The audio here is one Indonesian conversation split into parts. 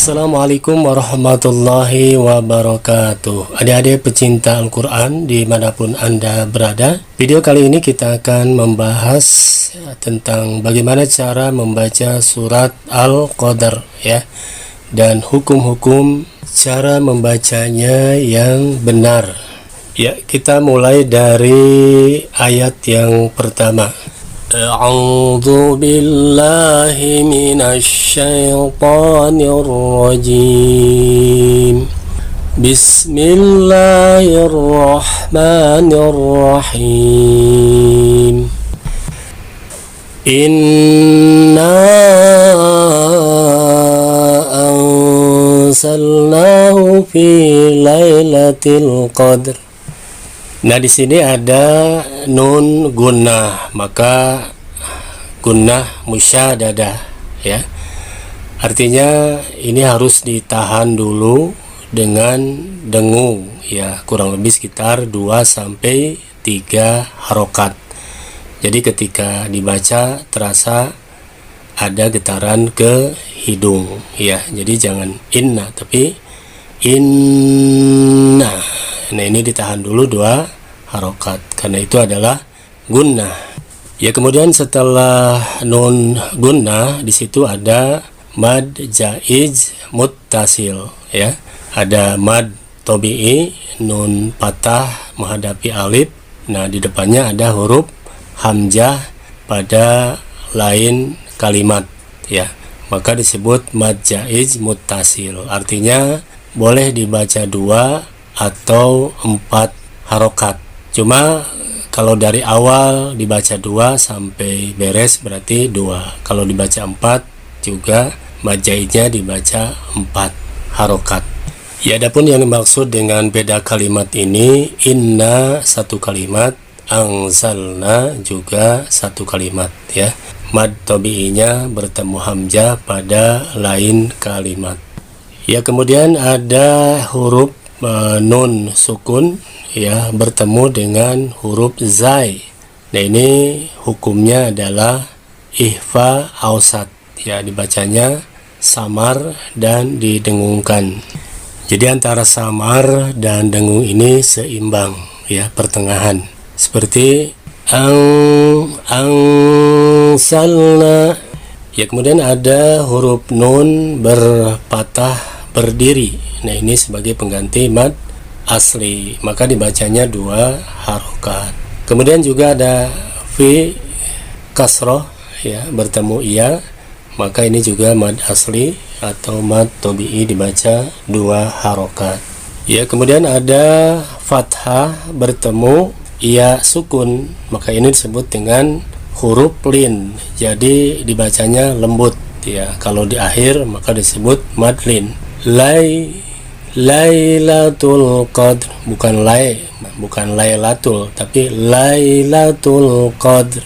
Assalamualaikum warahmatullahi wabarakatuh. Adik-adik pecinta Al-Quran dimanapun Anda berada, video kali ini kita akan membahas tentang bagaimana cara membaca surat Al-Qadr ya, dan hukum-hukum cara membacanya yang benar ya. Kita mulai dari ayat yang pertama. A'udzu billahi minasy syaithanir rajim. Bismillahirrahmanirrahim. Inna anzalnahu fi lailatul qadr. Nah, di sini ada nun gunnah, maka gunnah musyaddadah ya. Artinya ini harus ditahan dulu dengan dengung ya, kurang lebih sekitar 2 sampai 3 harokat. Jadi ketika dibaca terasa ada getaran ke hidung ya. Jadi jangan inna tapi inna. Nah, ini ditahan dulu 2 harokat karena itu adalah gunnah. Ya, kemudian setelah nun gunnah di situ ada mad jaiz muttasil ya. Ada mad tabi'i, nun patah menghadapi alif. Nah, di depannya ada huruf hamzah pada lain kalimat ya. Maka disebut mad jaiz muttasil. Artinya boleh dibaca 2 atau 4 harokat. Cuma kalau dari awal dibaca 2 sampai beres berarti 2. Kalau dibaca 4 juga majaidnya dibaca 4 harokat. Ya, adapun yang dimaksud dengan beda kalimat ini, inna 1 kalimat, anzalna juga 1 kalimat ya. Mad tabi'inya bertemu hamzah pada lain kalimat. Ya, kemudian ada huruf nun sukun ya bertemu dengan huruf zai. Nah, ini hukumnya adalah ihfa ausat ya, dibacanya samar dan didengungkan. Jadi antara samar dan dengung ini seimbang ya, pertengahan. Seperti angsalna ya. Kemudian ada huruf nun berpatah berdiri. Nah, ini sebagai pengganti mad asli, maka dibacanya 2 harokat. Kemudian juga ada fi kasroh ya bertemu iya, maka ini juga mad asli atau mad tabi'i dibaca 2 harokat ya. Kemudian ada fathah bertemu iya sukun, maka ini disebut dengan huruf lin, jadi dibacanya lembut ya. Kalau di akhir maka disebut mad lin. Lailatul qadr, bukan lailatul tapi lailatul qadr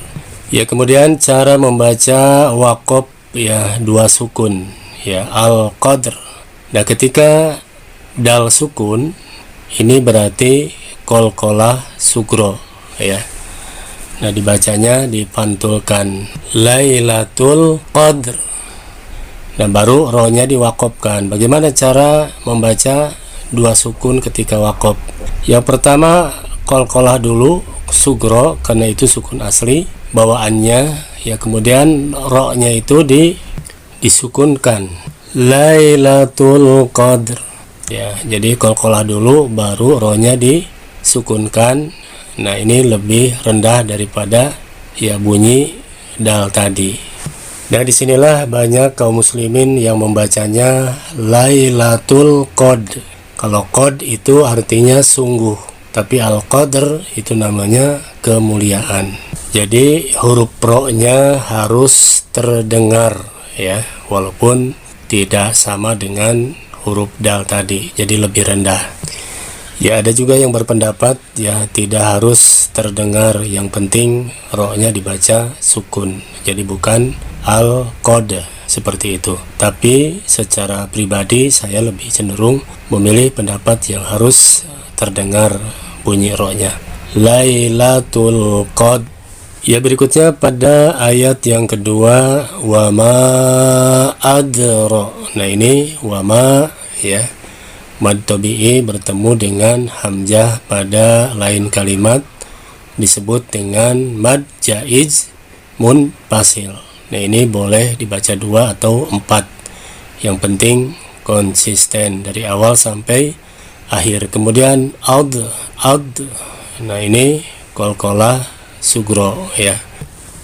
ya. Kemudian cara membaca waqaf ya 2 sukun ya, al qadr. Nah, ketika dal sukun ini berarti qalqalah sugro ya. Nah, dibacanya dipantulkan lailatul qadr. Dan baru rohnya diwakofkan. Bagaimana cara membaca 2 sukun ketika wakof? Yang pertama, qalqalah dulu sugro karena itu sukun asli bawaannya ya. Kemudian rohnya itu disukunkan lailatul qadr ya. Jadi qalqalah dulu baru rohnya disukunkan. Nah, ini lebih rendah daripada ya bunyi dal tadi. Nah, disinilah banyak kaum muslimin yang membacanya Lailatul Qadr. Kalau qad itu artinya sungguh, tapi al-qadr itu namanya kemuliaan. Jadi huruf pro-nya harus terdengar ya, walaupun tidak sama dengan huruf dal tadi, jadi lebih rendah. Ya, ada juga yang berpendapat ya tidak harus terdengar, yang penting ro-nya dibaca sukun, jadi bukan al-qad seperti itu. Tapi secara pribadi saya lebih cenderung memilih pendapat yang harus terdengar bunyi ro-nya. Lailatul qadr Ya, berikutnya pada ayat yang kedua, wa ma adra. Nah, ini wa ma, ya, mad tabi'i bertemu dengan hamzah pada lain kalimat disebut dengan mad jaiz munfasil. Nah, ini boleh dibaca 2 atau 4. Yang penting konsisten dari awal sampai akhir. Kemudian ad. Nah, ini qalqalah sugro, ya.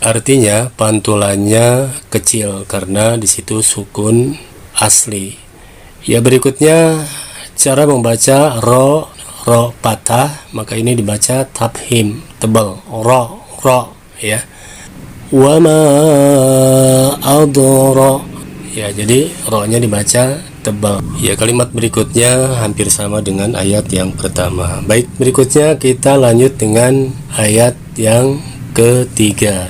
Artinya pantulannya kecil karena di situ sukun asli. Ya, berikutnya cara membaca ro patah, maka ini dibaca tafhim, tebal, ro, ya. Wa ma adra. Ya, jadi ro-nya dibaca tebal. Ya, kalimat berikutnya hampir sama dengan ayat yang pertama. Baik, berikutnya kita lanjut dengan ayat yang ketiga.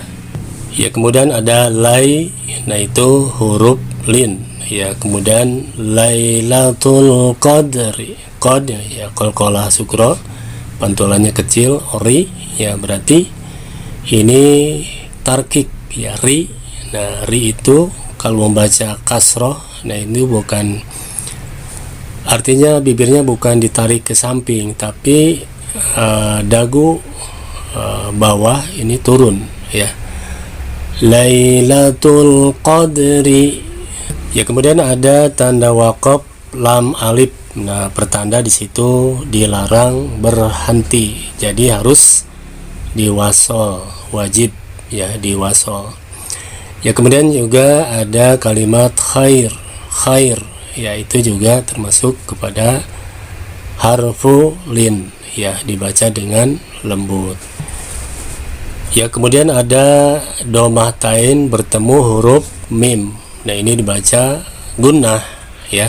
Ya, kemudian ada lai, nah itu huruf lin. Ya, kemudian lailatul qadri, qad, ya, qalqalah sukro, pantulannya kecil, ri, ya, berarti ini tarkik, ya, ri. Nah, ri itu kalau membaca kasroh, nah ini bukan, artinya bibirnya bukan ditarik ke samping, tapi dagu bawah ini turun, ya. Lailatul qadri. Ya, kemudian ada tanda waqaf lam alif. Nah, pertanda di situ dilarang berhenti, jadi harus diwasol, wajib, ya, diwasol. Ya, kemudian juga ada kalimat khair, ya, itu juga termasuk kepada harfu lin, ya, dibaca dengan lembut. Ya, kemudian ada domah tain bertemu huruf mim. Nah, ini dibaca gunnah, ya.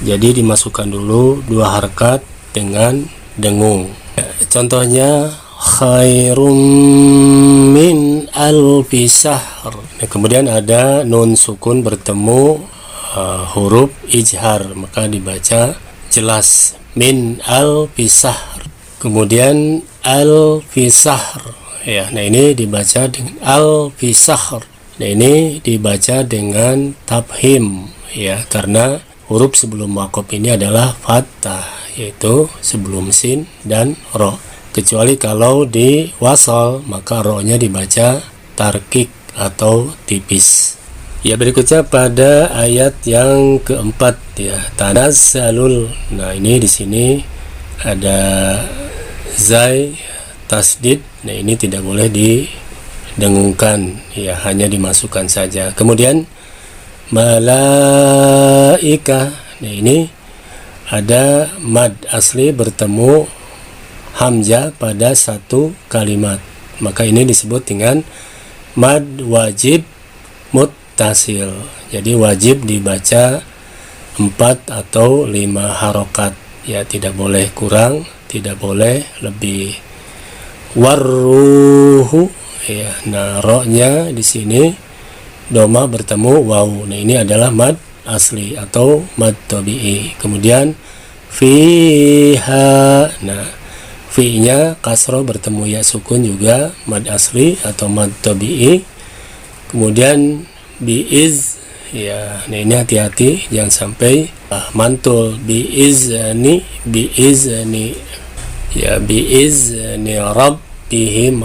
Jadi dimasukkan dulu 2 harakat dengan dengung. Ya, contohnya khairum min alfi syahr. Nah, kemudian ada nun sukun bertemu huruf ijhar, maka dibaca jelas min alfi syahr. Kemudian alfi syahr, ya. Nah, ini dibaca dengan alfi syahr. Nah, ini dibaca dengan tafhim, ya, karena huruf sebelum waqaf ini adalah fathah, yaitu sebelum sin dan ro. Kecuali kalau di wasol, maka ro-nya dibaca tarkik atau tipis. Ya, berikutnya pada ayat yang keempat, ya, tanazzalul. Nah, ini di sini ada zai tasdid. Nah, ini tidak boleh didengungkan, ya, hanya dimasukkan saja. Kemudian malaika. Nah, ini ada mad asli bertemu hamzah pada satu kalimat, maka ini disebut dengan mad wajib muttasil. Jadi wajib dibaca 4 atau 5 harokat, ya, tidak boleh kurang, tidak boleh lebih. Warruhu, ya. Nah, ro-nya di sini doma bertemu waw. Nah, ini adalah mad asli atau mad tabi'i. Kemudian fiha. Nah, fi-nya kasroh bertemu ya sukun juga mad asli atau mad tabi'i. Kemudian biiz, ya. Nah, ini hati-hati jangan sampai mantul biizni, ya, biizni rabbihim,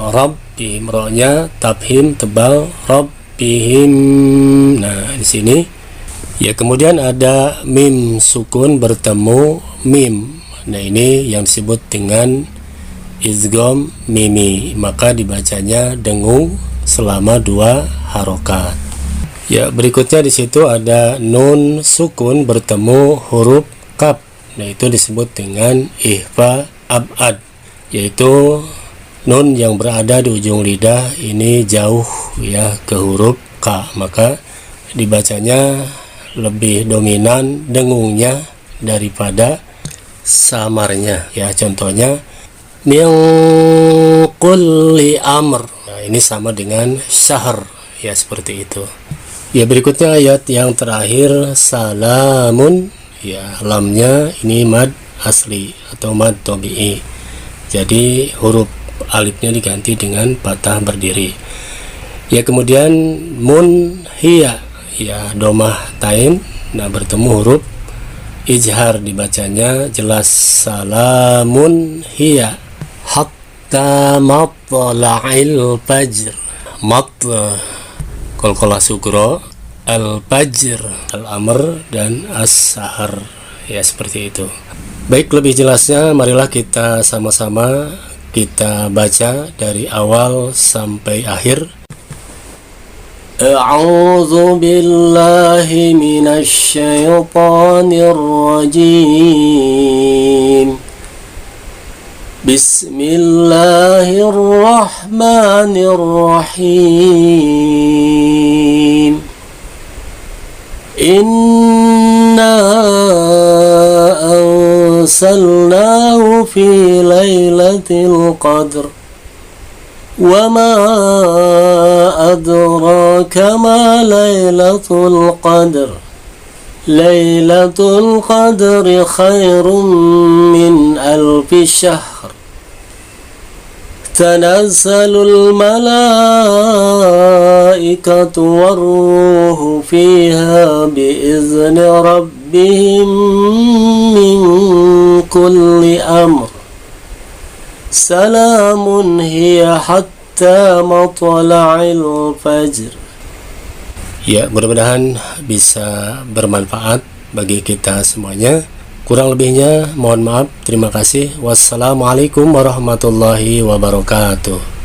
ro-nya tafhim tebal, rabbihim. Nah, di sini, ya. Kemudian ada mim sukun bertemu mim. Nah, ini yang disebut dengan izgham mimi, maka dibacanya dengung selama 2 harokat. Ya, berikutnya di situ ada nun sukun bertemu huruf kaf. Nah, itu disebut dengan ihfa abad, yaitu nun yang berada di ujung lidah ini jauh, ya, ke huruf ka, maka dibacanya lebih dominan dengungnya daripada samarnya, ya. Contohnya min kulli amr. Nah, ini sama dengan syahr, ya, seperti itu. Ya, berikutnya ayat yang terakhir salamun, ya, lamnya ini mad asli atau mad tabi'i. Jadi huruf alifnya diganti dengan fathah berdiri. Ya, kemudian munhiya, ya domah tain, nah bertemu huruf ijhar dibacanya jelas, salamun hiya hatta matla'il fajr. Qalqalah sugro, al-fajr, al-amr, dan as-sahar, ya seperti itu. Baik, lebih jelasnya marilah kita sama-sama kita baca dari awal sampai akhir. A'udzu billahi minasy syaithanir rajim. Bismillahirrahmanirrahim. Inna anzalnahu fi lailatul qadr. وما أدراك ما ليلة القدر ليلة القدر خير من ألف شهر تنزل الملائكة والروح فيها بإذن ربهم من كل أمر Salamun hiya hatta matla'il fajr. Ya, mudah-mudahan bisa bermanfaat bagi kita semuanya. Kurang lebihnya mohon maaf. Terima kasih. Wassalamualaikum warahmatullahi wabarakatuh.